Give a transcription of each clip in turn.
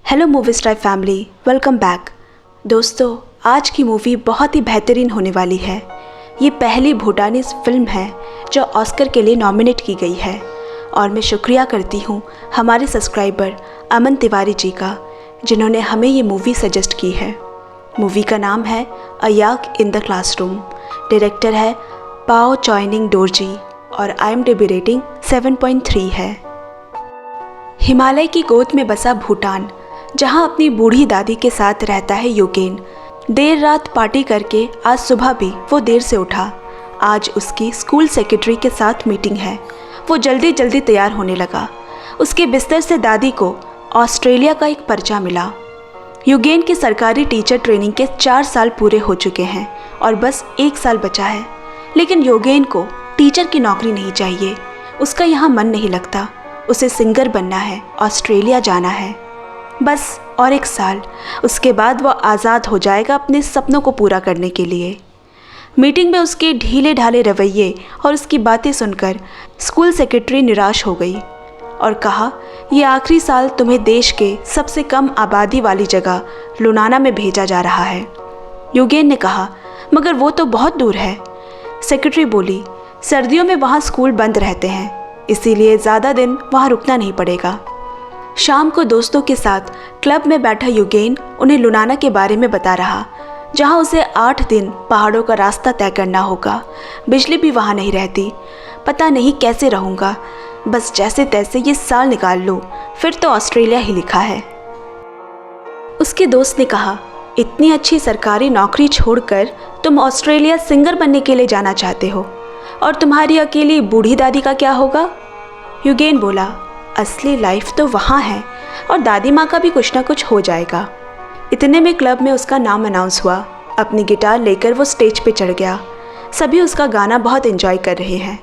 Hello movie star family, welcome back. दोस्तों, आज की मूवी बहुत ही बेहतरीन होने वाली है। ये पहली भूटानीज फिल्म है जो ऑस्कर के लिए नॉमिनेट की गई है और मैं शुक्रिया करती हूँ हमारे सब्सक्राइबर अमन तिवारी जी का, जिन्होंने हमें ये मूवी सजेस्ट की है। मूवी का नाम है अ याक इन द क्लासरूम। डायरेक्टर है पाओ चॉइनिंग डोरजी और IMDb रेटिंग 7.3 है। हिमालय की गोद में बसा भूटान, जहां अपनी बूढ़ी दादी के साथ रहता है योगेन। देर रात पार्टी करके आज सुबह भी वो देर से उठा। आज उसकी स्कूल सेक्रेटरी के साथ मीटिंग है। वो जल्दी जल्दी तैयार होने लगा। उसके बिस्तर से दादी को ऑस्ट्रेलिया का एक पर्चा मिला। योगेन की सरकारी टीचर ट्रेनिंग के 4 साल पूरे हो चुके हैं और बस 1 साल बचा है। लेकिन योगेन को टीचर की नौकरी नहीं चाहिए। उसका यहाँ मन नहीं लगता। उसे सिंगर बनना है, ऑस्ट्रेलिया जाना है। बस और 1 साल, उसके बाद वह आज़ाद हो जाएगा अपने सपनों को पूरा करने के लिए। मीटिंग में उसके ढीले ढाले रवैये और उसकी बातें सुनकर स्कूल सेक्रेटरी निराश हो गई और कहा, ये आखिरी साल तुम्हें देश के सबसे कम आबादी वाली जगह लुनाना में भेजा जा रहा है। योगेन ने कहा, मगर वो तो बहुत दूर है। सेक्रेटरी बोली, सर्दियों में वहाँ स्कूल बंद रहते हैं, इसीलिए ज़्यादा दिन वहाँ रुकना नहीं पड़ेगा। शाम को दोस्तों के साथ क्लब में बैठा योगेन उन्हें लुनाना के बारे में बता रहा, जहाँ उसे 8 दिन पहाड़ों का रास्ता तय करना होगा। बिजली भी वहाँ नहीं रहती। पता नहीं कैसे रहूँगा, बस जैसे तैसे ये साल निकाल लूँ, फिर तो ऑस्ट्रेलिया ही लिखा है। उसके दोस्त ने कहा, इतनी अच्छी सरकारी नौकरी छोड़कर तुम ऑस्ट्रेलिया सिंगर बनने के लिए जाना चाहते हो, और तुम्हारी अकेली बूढ़ी दादी का क्या होगा? योगेन बोला, असली लाइफ तो वहाँ है और दादी माँ का भी कुछ ना कुछ हो जाएगा। इतने में क्लब में उसका नाम अनाउंस हुआ। अपनी गिटार लेकर वो स्टेज पे चढ़ गया। सभी उसका गाना बहुत एंजॉय कर रहे हैं।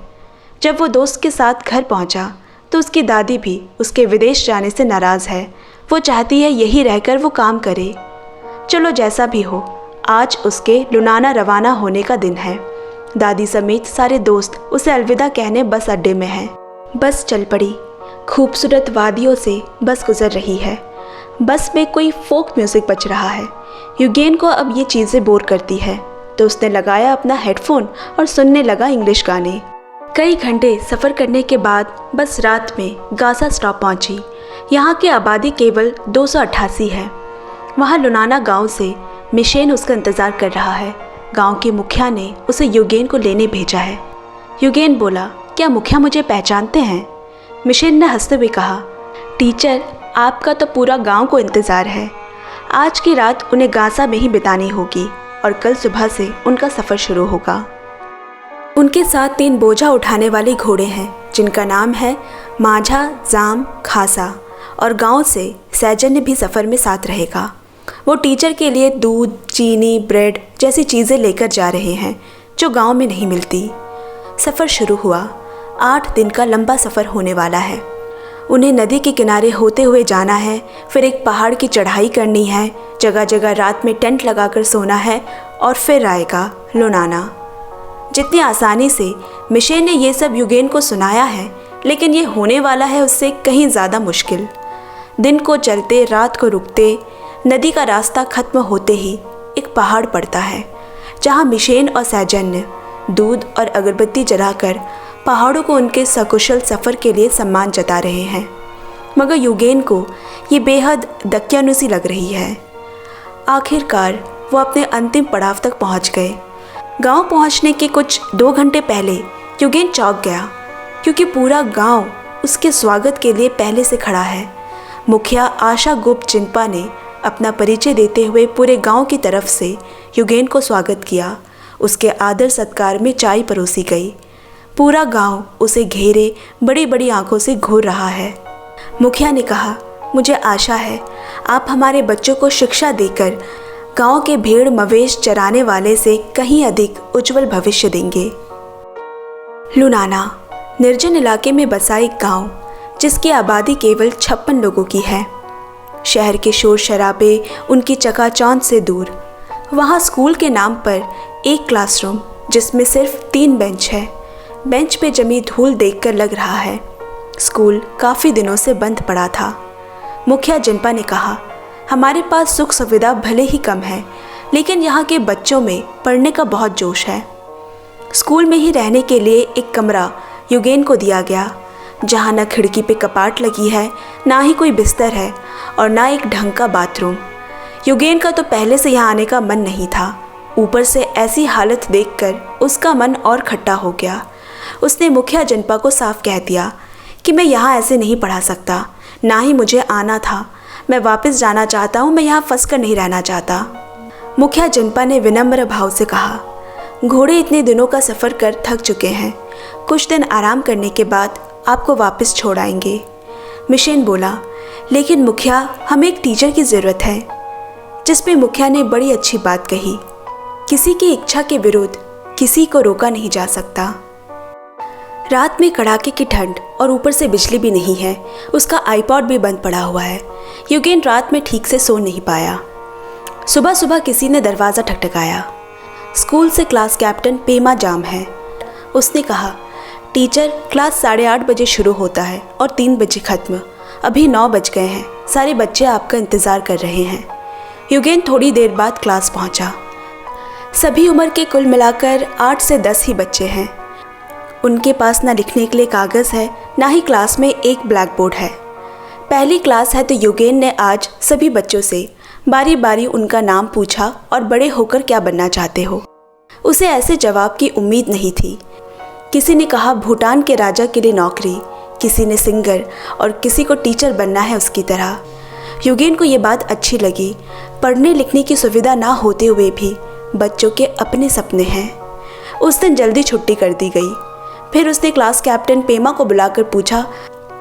जब वो दोस्त के साथ घर पहुँचा तो उसकी दादी भी उसके विदेश जाने से नाराज़ है। वो चाहती है यही रहकर वो काम करे। चलो जैसा भी हो, आज उसके लुनाना रवाना होने का दिन है। दादी समेत सारे दोस्त उसे अलविदा कहने बस अड्डे में हैं। बस चल पड़ी। खूबसूरत वादियों से बस गुजर रही है। बस में कोई फोक म्यूज़िक बज रहा है। योगेन को अब ये चीज़ें बोर करती है, तो उसने लगाया अपना हेडफोन और सुनने लगा इंग्लिश गाने। कई घंटे सफ़र करने के बाद बस रात में गाज़ा स्टॉप पहुंची। यहाँ की आबादी केवल 288 है। वहाँ लुनाना गांव से मिशेन उसका इंतज़ार कर रहा है। गांव के मुखिया ने उसे योगेन को लेने भेजा है। योगेन बोला, क्या मुखिया मुझे पहचानते हैं? मिशेन ने हंसते हुए कहा, टीचर, आपका तो पूरा गांव को इंतज़ार है। आज की रात उन्हें गाज़ा में ही बितानी होगी और कल सुबह से उनका सफ़र शुरू होगा। उनके साथ 3 बोझा उठाने वाले घोड़े हैं, जिनका नाम है माझा, जाम, खासा, और गांव से सैजन भी सफ़र में साथ रहेगा। वो टीचर के लिए दूध, चीनी, ब्रेड जैसी चीज़ें लेकर जा रहे हैं जो गांव में नहीं मिलती। सफ़र शुरू हुआ। 8 दिन का लंबा सफ़र होने वाला है। उन्हें नदी के किनारे होते हुए जाना है, फिर एक पहाड़ की चढ़ाई करनी है, जगह जगह रात में टेंट लगाकर सोना है और फिर आएगा लुनाना। जितनी आसानी से मिशेन ने ये सब योगेन को सुनाया है, लेकिन ये होने वाला है उससे कहीं ज़्यादा मुश्किल। दिन को चलते, रात को रुकते, नदी का रास्ता खत्म होते ही एक पहाड़ पड़ता है, जहाँ मिशेन और सैजन दूध और अगरबत्ती जलाकर पहाड़ों को उनके सकुशल सफ़र के लिए सम्मान जता रहे हैं। मगर योगेन को ये बेहद दकियानुसी लग रही है। आखिरकार वो अपने अंतिम पड़ाव तक पहुंच गए। गांव पहुंचने के कुछ 2 घंटे पहले योगेन चौंक गया, क्योंकि पूरा गांव उसके स्वागत के लिए पहले से खड़ा है। मुखिया आशा गुप्त जिनपा ने अपना परिचय देते हुए पूरे गाँव की तरफ से योगेन को स्वागत किया। उसके आदर सत्कार में चाय परोसी गई। पूरा गांव उसे घेरे बड़ी बड़ी आंखों से घूर रहा है। मुखिया ने कहा, मुझे आशा है आप हमारे बच्चों को शिक्षा देकर गांव के भेड़ मवेश चराने वाले से कहीं अधिक उज्जवल भविष्य देंगे। लुनाना निर्जन इलाके में बसा एक गांव, जिसकी आबादी केवल 56 लोगों की है। शहर के शोर शराबे, उनकी चकाचौंध से दूर। वहाँ स्कूल के नाम पर एक क्लासरूम, जिसमें सिर्फ 3 बेंच है। बेंच पे जमी धूल देखकर लग रहा है स्कूल काफ़ी दिनों से बंद पड़ा था। मुखिया जिनपा ने कहा, हमारे पास सुख सुविधा भले ही कम है, लेकिन यहाँ के बच्चों में पढ़ने का बहुत जोश है। स्कूल में ही रहने के लिए एक कमरा युगेन को दिया गया, जहाँ न खिड़की पे कपाट लगी है, ना ही कोई बिस्तर है और ना एक ढंग का बाथरूम। युगेन का तो पहले से यहाँ आने का मन नहीं था, ऊपर से ऐसी हालत देखकर उसका मन और खट्टा हो गया। उसने मुखिया जिनपा को साफ कह दिया कि मैं यहाँ ऐसे नहीं पढ़ा सकता, ना ही मुझे आना था। मैं वापस जाना चाहता हूँ, मैं यहाँ फंस कर नहीं रहना चाहता। मुखिया जिनपा ने विनम्र भाव से कहा, घोड़े इतने दिनों का सफ़र कर थक चुके हैं, कुछ दिन आराम करने के बाद आपको वापस छोड़ आएंगे। मिशेन बोला, लेकिन मुखिया, हमें एक टीचर की ज़रूरत है। जिस पे मुखिया ने बड़ी अच्छी बात कही, किसी की इच्छा के विरुद्ध किसी को रोका नहीं जा सकता। रात में कड़ाके की ठंड और ऊपर से बिजली भी नहीं है, उसका आईपॉड भी बंद पड़ा हुआ है। युगेन रात में ठीक से सो नहीं पाया। सुबह सुबह किसी ने दरवाज़ा ठकठकाया। स्कूल से क्लास कैप्टन पेमा जाम है। उसने कहा, टीचर, क्लास 8:30 बजे शुरू होता है और 3 बजे ख़त्म। अभी 9 बज गए हैं, सारे बच्चे आपका इंतज़ार कर रहे हैं। युगेन थोड़ी देर बाद क्लास पहुंचा। सभी उम्र के कुल मिलाकर 8 से 10 ही बच्चे हैं। उनके पास ना लिखने के लिए कागज़ है, ना ही क्लास में एक ब्लैक बोर्ड है। पहली क्लास है तो युगेन ने आज सभी बच्चों से बारी बारी उनका नाम पूछा और बड़े होकर क्या बनना चाहते हो। उसे ऐसे जवाब की उम्मीद नहीं थी। किसी ने कहा भूटान के राजा के लिए नौकरी, किसी ने सिंगर और किसी को टीचर बनना है उसकी तरह। युगेन को ये बात अच्छी लगी। पढ़ने लिखने की सुविधा ना होते हुए भी बच्चों के अपने सपने हैं। उस दिन जल्दी छुट्टी कर दी गई। फिर उसने क्लास कैप्टन पेमा को बुलाकर पूछा,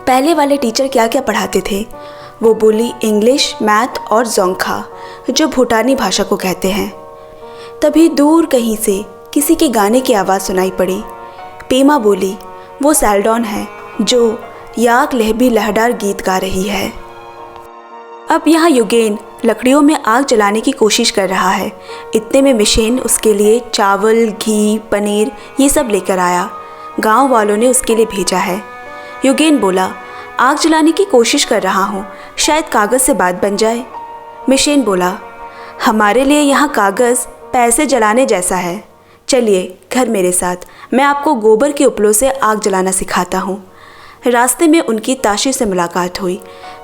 पहले वाले टीचर क्या क्या पढ़ाते थे। वो बोली, इंग्लिश, मैथ और जोंखा, जो भूटानी भाषा को कहते हैं। तभी दूर कहीं से किसी के गाने की आवाज़ सुनाई पड़ी। पेमा बोली, वो सैल्डॉन है जो याक लहबी लहडार गीत गा रही है। अब यहाँ युगेन लकड़ियों में आग जलाने की कोशिश कर रहा है। इतने में मिशेन उसके लिए चावल, घी, पनीर ये सब लेकर आया। गांव वालों ने उसके लिए भेजा है। युगेन बोला, आग जलाने की कोशिश कर रहा हूँ, शायद कागज़ से बात बन जाए। मिशेन बोला, हमारे लिए यहाँ कागज़ पैसे जलाने जैसा है। चलिए घर मेरे साथ, मैं आपको गोबर के उपलों से आग जलाना सिखाता हूँ। रास्ते में उनकी ताशी से मुलाकात हुई,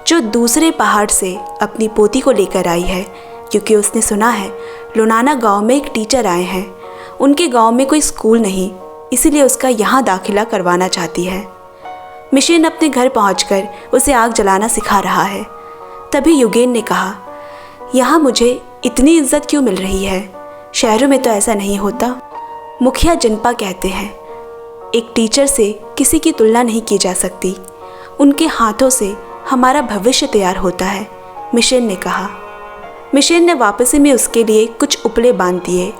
जो दूसरे पहाड़ से अपनी पोती को लेकर आई है, क्योंकि उसने सुना है लुनाना गांव में एक टीचर आए हैं। उनके गांव में कोई स्कूल नहीं, इसीलिए उसका यहाँ दाखिला करवाना चाहती है। मिशेन अपने घर पहुंचकर उसे आग जलाना सिखा रहा है। तभी युगेन ने कहा, यहाँ मुझे इतनी इज्जत क्यों मिल रही है? शहरों में तो ऐसा नहीं होता। मुखिया जिनपा कहते हैं, एक टीचर से किसी की तुलना नहीं की जा सकती। उनके हाथों से हमारा भविष्य तैयार होता है, मिशेन ने कहा। मिशेन ने वापसी में उसके लिए कुछ उपले बांध दिए।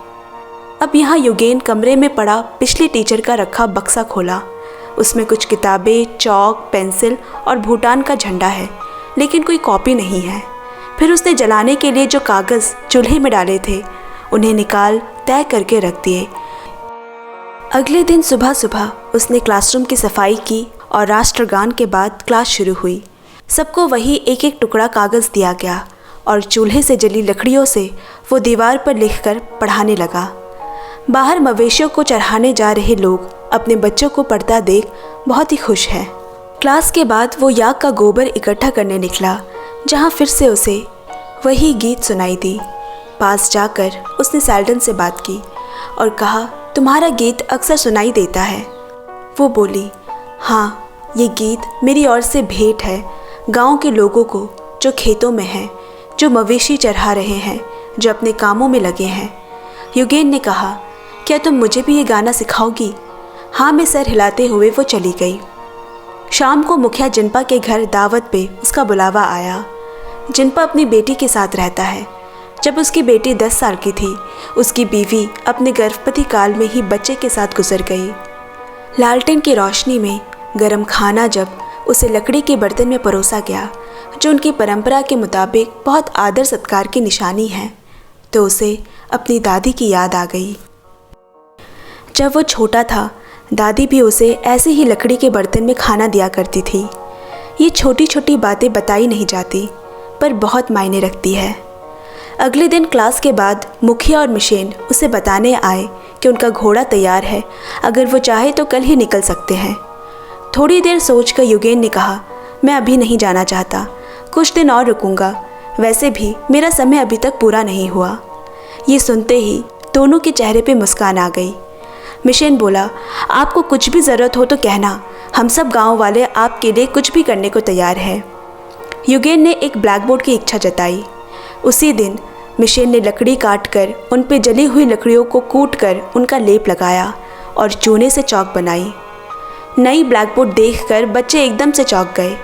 अब यहाँ युगेन कमरे में पड़ा पिछले टीचर का रखा बक्सा खोला। उसमें कुछ किताबें, चौक, पेंसिल और भूटान का झंडा है, लेकिन कोई कॉपी नहीं है। फिर उसने जलाने के लिए जो कागज़ चूल्हे में डाले थे, उन्हें निकाल तय करके रख दिए। अगले दिन सुबह सुबह उसने क्लासरूम की सफाई की और राष्ट्रगान के बाद क्लास शुरू हुई। सबको वही एक एक टुकड़ा कागज़ दिया गया और चूल्हे से जली लकड़ियों से वो दीवार पर लिखकर पढ़ाने लगा। बाहर मवेशियों को चढ़ाने जा रहे लोग अपने बच्चों को पढ़ता देख बहुत ही खुश हैं। क्लास के बाद वो याक का गोबर इकट्ठा करने निकला, जहाँ फिर से उसे वही गीत सुनाई दी। पास जाकर उसने सैल्डन से बात की और कहा, तुम्हारा गीत अक्सर सुनाई देता है। वो बोली, हाँ, ये गीत मेरी ओर से भेंट है गांव के लोगों को, जो खेतों में हैं, जो मवेशी चढ़ा रहे हैं, जो अपने कामों में लगे हैं। युगेन ने कहा, क्या तुम मुझे भी ये गाना सिखाओगी? हाँ, मैं सर हिलाते हुए वो चली गई। शाम को मुखिया जिनपा के घर दावत पे उसका बुलावा आया। जिनपा अपनी बेटी के साथ रहता है। जब उसकी बेटी 10 साल की थी, उसकी बीवी अपने गर्भवती काल में ही बच्चे के साथ गुजर गई। लालटेन की रोशनी में गरम खाना जब उसे लकड़ी के बर्तन में परोसा गया, जो उनकी परंपरा के मुताबिक बहुत आदर सत्कार की निशानी है, तो उसे अपनी दादी की याद आ गई। जब वो छोटा था, दादी भी उसे ऐसे ही लकड़ी के बर्तन में खाना दिया करती थी। ये छोटी छोटी बातें बताई नहीं जाती, पर बहुत मायने रखती है। अगले दिन क्लास के बाद मुखिया और मिशेन उसे बताने आए कि उनका घोड़ा तैयार है, अगर वो चाहे तो कल ही निकल सकते हैं। थोड़ी देर सोचकर युगेन ने कहा, मैं अभी नहीं जाना चाहता, कुछ दिन और रुकूंगा, वैसे भी मेरा समय अभी तक पूरा नहीं हुआ। ये सुनते ही दोनों के चेहरे पे मुस्कान आ गई। मिशेन बोला, आपको कुछ भी ज़रूरत हो तो कहना, हम सब गांव वाले आपके लिए कुछ भी करने को तैयार हैं। युगेन ने एक ब्लैकबोर्ड की इच्छा जताई। उसी दिन मिशेन ने लकड़ी काट कर उन पे जली हुई लकड़ियों को कूट कर उनका लेप लगाया और चूने से चौक बनाई। नई ब्लैकबोर्ड देखकर बच्चे एकदम से चौंक गए,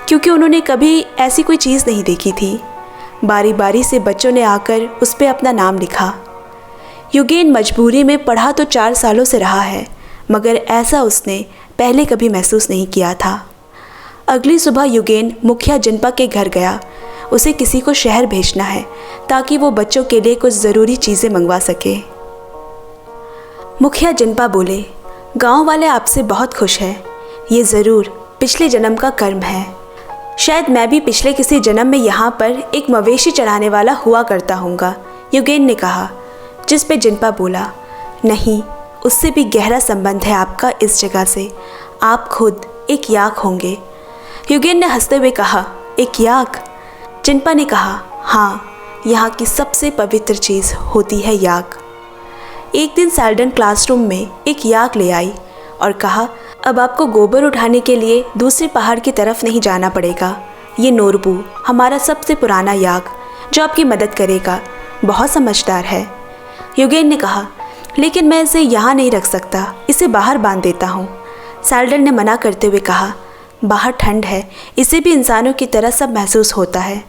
क्योंकि उन्होंने कभी ऐसी कोई चीज़ नहीं देखी थी। बारी बारी से बच्चों ने आकर उस पर अपना नाम लिखा। युगेन मजबूरी में पढ़ा तो 4 सालों से रहा है, मगर ऐसा उसने पहले कभी महसूस नहीं किया था। अगली सुबह युगेन मुखिया जिनपा के घर गया। उसे किसी को शहर भेजना है ताकि वो बच्चों के लिए कुछ ज़रूरी चीज़ें मंगवा सके। मुखिया जिनपा बोले, गांव वाले आपसे बहुत खुश हैं। ये ज़रूर पिछले जन्म का कर्म है। शायद मैं भी पिछले किसी जन्म में यहाँ पर एक मवेशी चढ़ाने वाला हुआ करता हूँगा, युगेन ने कहा। जिस पे जिनपा बोला, नहीं, उससे भी गहरा संबंध है आपका इस जगह से। आप खुद एक याक होंगे। युगेन ने हंसते हुए कहा, एक याक? जिनपा ने कहा, हाँ, यहाँ की सबसे पवित्र चीज़ होती है याक। एक दिन सैल्डन क्लासरूम में एक याक ले आई और कहा, अब आपको गोबर उठाने के लिए दूसरे पहाड़ की तरफ नहीं जाना पड़ेगा। ये नोरबू हमारा सबसे पुराना याक, जो आपकी मदद करेगा, बहुत समझदार है। युगेन ने कहा, लेकिन मैं इसे यहाँ नहीं रख सकता, इसे बाहर बांध देता हूँ। सैल्डन ने मना करते हुए कहा, बाहर ठंड है, इसे भी इंसानों की तरह सब महसूस होता है।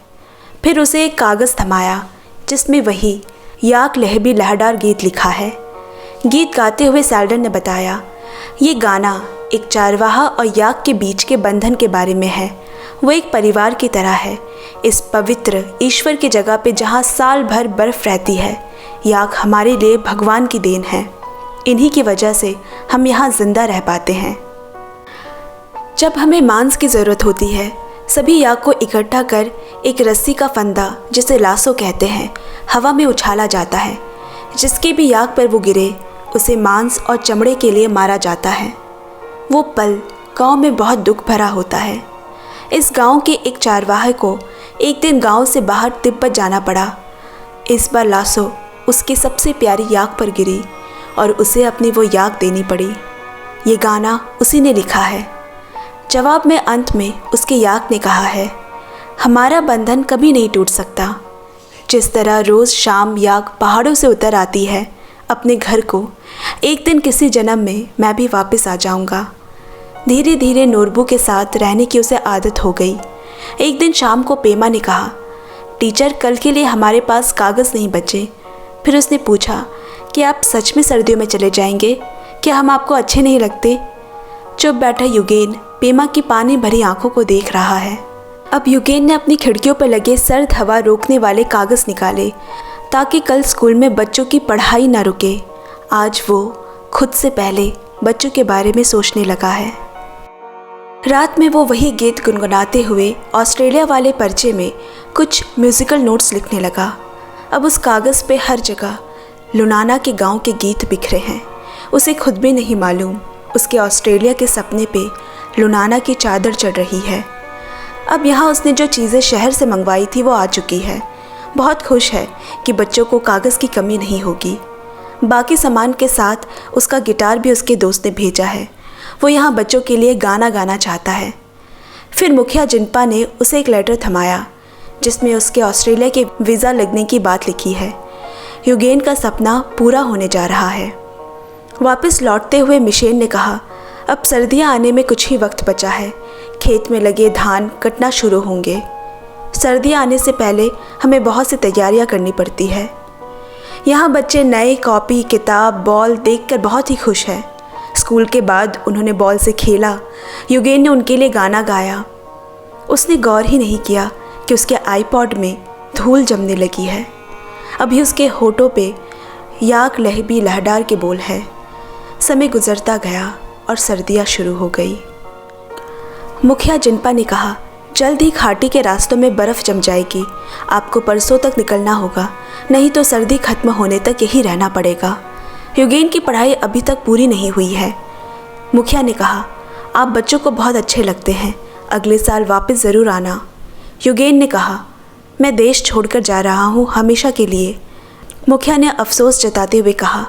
फिर उसे एक कागज़ थमाया जिसमें वही याक लहबी लहरदार गीत लिखा है। गीत गाते हुए सैल्डन ने बताया, ये गाना एक चारवाहा और याक के बीच के बंधन के बारे में है। वो एक परिवार की तरह है, इस पवित्र ईश्वर की जगह पे जहाँ साल भर बर्फ़ रहती है। याक हमारे लिए भगवान की देन है। इन्हीं की वजह से हम यहाँ ज़िंदा रह पाते हैं। जब हमें मांस की ज़रूरत होती है, सभी याक को इकट्ठा कर एक रस्सी का फंदा, जिसे लासो कहते हैं, हवा में उछाला जाता है। जिसके भी याक पर वो गिरे, उसे मांस और चमड़े के लिए मारा जाता है। वो पल गांव में बहुत दुख भरा होता है। इस गांव के एक चारवाहे को एक दिन गांव से बाहर तिब्बत जाना पड़ा। इस बार लासो उसकी सबसे प्यारी याक पर गिरी और उसे अपनी वो याक देनी पड़ी। ये गाना उसी ने लिखा है। जवाब में अंत में उसके याक ने कहा है, हमारा बंधन कभी नहीं टूट सकता। जिस तरह रोज़ शाम याक पहाड़ों से उतर आती है अपने घर को, एक दिन किसी जन्म में मैं भी वापस आ जाऊंगा। धीरे धीरे नोरबू के साथ रहने की उसे आदत हो गई। एक दिन शाम को पेमा ने कहा, टीचर, कल के लिए हमारे पास कागज़ नहीं बचे। फिर उसने पूछा कि आप सच में सर्दियों में चले जाएंगे? क्या हम आपको अच्छे नहीं लगते? चुप बैठा युगेन पेमा की पानी भरी आंखों को देख रहा है। अब युगेन ने अपनी खिड़कियों पर लगे सर्द हवा रोकने वाले कागज़ निकाले ताकि कल स्कूल में बच्चों की पढ़ाई न रुके। आज वो खुद से पहले बच्चों के बारे में सोचने लगा है। रात में वो वही गीत गुनगुनाते हुए ऑस्ट्रेलिया वाले पर्चे में कुछ म्यूज़िकल नोट्स लिखने लगा। अब उस कागज़ पे हर जगह लुनाना के गांव के गीत बिखरे हैं। उसे खुद भी नहीं मालूम उसके ऑस्ट्रेलिया के सपने पे लुनाना की चादर चढ़ रही है। अब यहाँ उसने जो चीज़ें शहर से मंगवाई थी वो आ चुकी है। बहुत खुश है कि बच्चों को कागज़ की कमी नहीं होगी। बाकी सामान के साथ उसका गिटार भी उसके दोस्त ने भेजा है। वो यहाँ बच्चों के लिए गाना गाना चाहता है। फिर मुखिया जिनपा ने उसे एक लेटर थमाया जिसमें उसके ऑस्ट्रेलिया के वीज़ा लगने की बात लिखी है। युगेन का सपना पूरा होने जा रहा है। वापस लौटते हुए मिशेन ने कहा, अब सर्दियाँ आने में कुछ ही वक्त बचा है। खेत में लगे धान कटना शुरू होंगे। सर्दियाँ आने से पहले हमें बहुत सी तैयारियाँ करनी पड़ती है। यहाँ बच्चे नए कॉपी, किताब, बॉल देखकर बहुत ही खुश हैं। स्कूल के बाद उन्होंने बॉल से खेला। युगेन ने उनके लिए गाना गाया। उसने गौर ही नहीं किया कि उसके आईपॉड में धूल जमने लगी है। अभी उसके होठों पे याक लहबी लहरदार के बोल है। समय गुजरता गया और सर्दियाँ शुरू हो गई। मुखिया जिनपा ने कहा, जल्द ही घाटी के रास्तों में बर्फ़ जम जाएगी। आपको परसों तक निकलना होगा, नहीं तो सर्दी खत्म होने तक यही रहना पड़ेगा। युगेन की पढ़ाई अभी तक पूरी नहीं हुई है। मुखिया ने कहा, आप बच्चों को बहुत अच्छे लगते हैं, अगले साल वापस ज़रूर आना। युगेन ने कहा, मैं देश छोड़कर जा रहा हूँ हमेशा के लिए। मुखिया ने अफसोस जताते हुए कहा,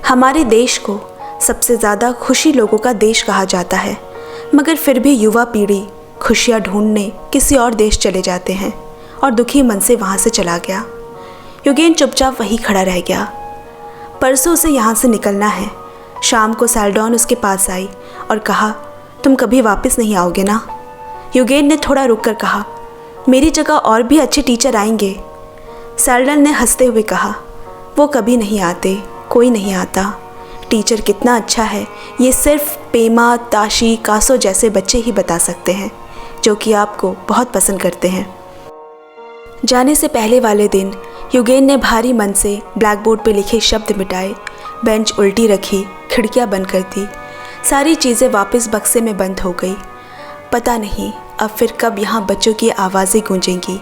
हमारे देश को सबसे ज़्यादा खुशी लोगों का देश कहा जाता है, मगर फिर भी युवा पीढ़ी खुशियाँ ढूंढने किसी और देश चले जाते हैं, और दुखी मन से वहाँ से चला गया। युगेन चुपचाप वहीं खड़ा रह गया। परसों उसे यहाँ से निकलना है। शाम को सैलडॉन उसके पास आई और कहा, तुम कभी वापस नहीं आओगे ना? युगेन ने थोड़ा रुककर कहा, मेरी जगह और भी अच्छे टीचर आएंगे। सैलडॉन ने हंसते हुए कहा, वो कभी नहीं आते, कोई नहीं आता। टीचर कितना अच्छा है ये सिर्फ पेमा, ताशी, कासो जैसे बच्चे ही बता सकते हैं, जो कि आपको बहुत पसंद करते हैं। जाने से पहले वाले दिन युगेन ने भारी मन से ब्लैक बोर्ड पर लिखे शब्द मिटाए, बेंच उल्टी रखी, खिड़कियां बंद कर दी। सारी चीज़ें वापस बक्से में बंद हो गई। पता नहीं अब फिर कब यहाँ बच्चों की आवाज़ें गूंजेंगी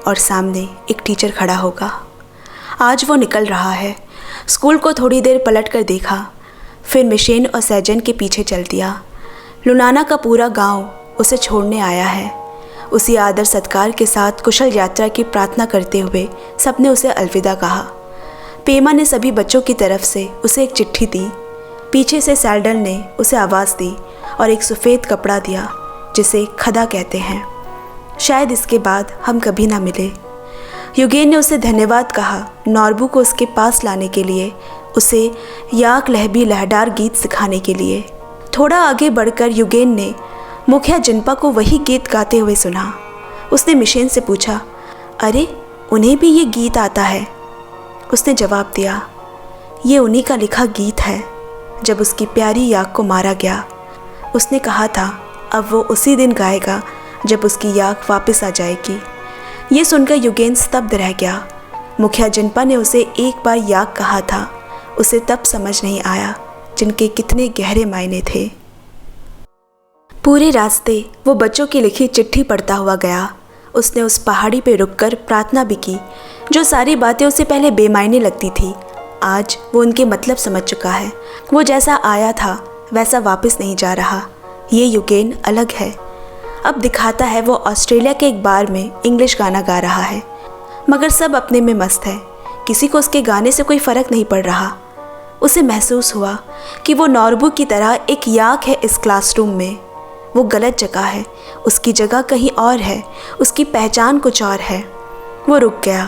और सामने एक टीचर खड़ा होगा। आज वो निकल रहा है। स्कूल को थोड़ी देर पलट कर देखा, फिर मिशेन और सैजन के पीछे चल दिया। लुनाना का पूरा गांव उसे छोड़ने आया है। उसी आदर सत्कार के साथ कुशल यात्रा की प्रार्थना करते हुए सबने उसे अलविदा कहा। पेमा ने सभी बच्चों की तरफ से उसे एक चिट्ठी दी। पीछे से सैलडन ने उसे आवाज़ दी और एक सफ़ेद कपड़ा दिया जिसे खदा कहते हैं। शायद इसके बाद हम कभी ना मिले। युगेन ने उसे धन्यवाद कहा, नॉर्बू को उसके पास लाने के लिए, उसे याक लहबी लहडार गीत सिखाने के लिए। थोड़ा आगे बढ़कर युगेन ने मुखिया जिनपा को वही गीत गाते हुए सुना। उसने मिशेन से पूछा, अरे उन्हें भी ये गीत आता है? उसने जवाब दिया, ये उन्हीं का लिखा गीत है जब उसकी प्यारी याक को मारा गया। उसने कहा था अब वो उसी दिन गाएगा जब उसकी याक वापस आ जाएगी। ये सुनकर युगेन स्तब्ध रह गया। मुखिया जिनपा ने उसे एक बार याक कहा था, उसे तब समझ नहीं आया जिनके कितने गहरे मायने थे। पूरे रास्ते वो बच्चों की लिखी चिट्ठी पढ़ता हुआ गया। उसने उस पहाड़ी पे रुककर प्रार्थना भी की। जो सारी बातें उसे पहले बेमायने लगती थी, आज वो उनके मतलब समझ चुका है। वो जैसा आया था वैसा वापस नहीं जा रहा। ये युगेन अलग है। अब दिखाता है वो ऑस्ट्रेलिया के एक बार में इंग्लिश गाना गा रहा है, मगर सब अपने में मस्त है। किसी को उसके गाने से कोई फ़र्क नहीं पड़ रहा। उसे महसूस हुआ कि वो नॉर्बू की तरह एक याक है इस क्लासरूम में। वो गलत जगह है, उसकी जगह कहीं और है, उसकी पहचान कुछ और है। वो रुक गया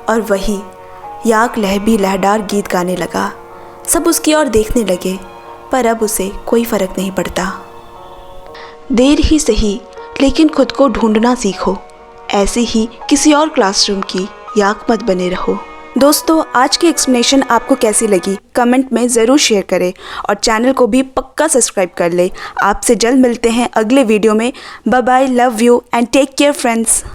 और वही याक लहबी लहडार गीत गाने लगा। सब उसकी ओर देखने लगे, पर अब उसे कोई फ़र्क नहीं पड़ता। देर ही सही, लेकिन खुद को ढूंढना सीखो। ऐसे ही किसी और क्लासरूम की याक मत बने रहो। दोस्तों, आज की एक्सप्लेनेशन आपको कैसी लगी कमेंट में ज़रूर शेयर करें और चैनल को भी पक्का सब्सक्राइब कर ले। आपसे जल्द मिलते हैं अगले वीडियो में। Bye bye, love you and take care friends.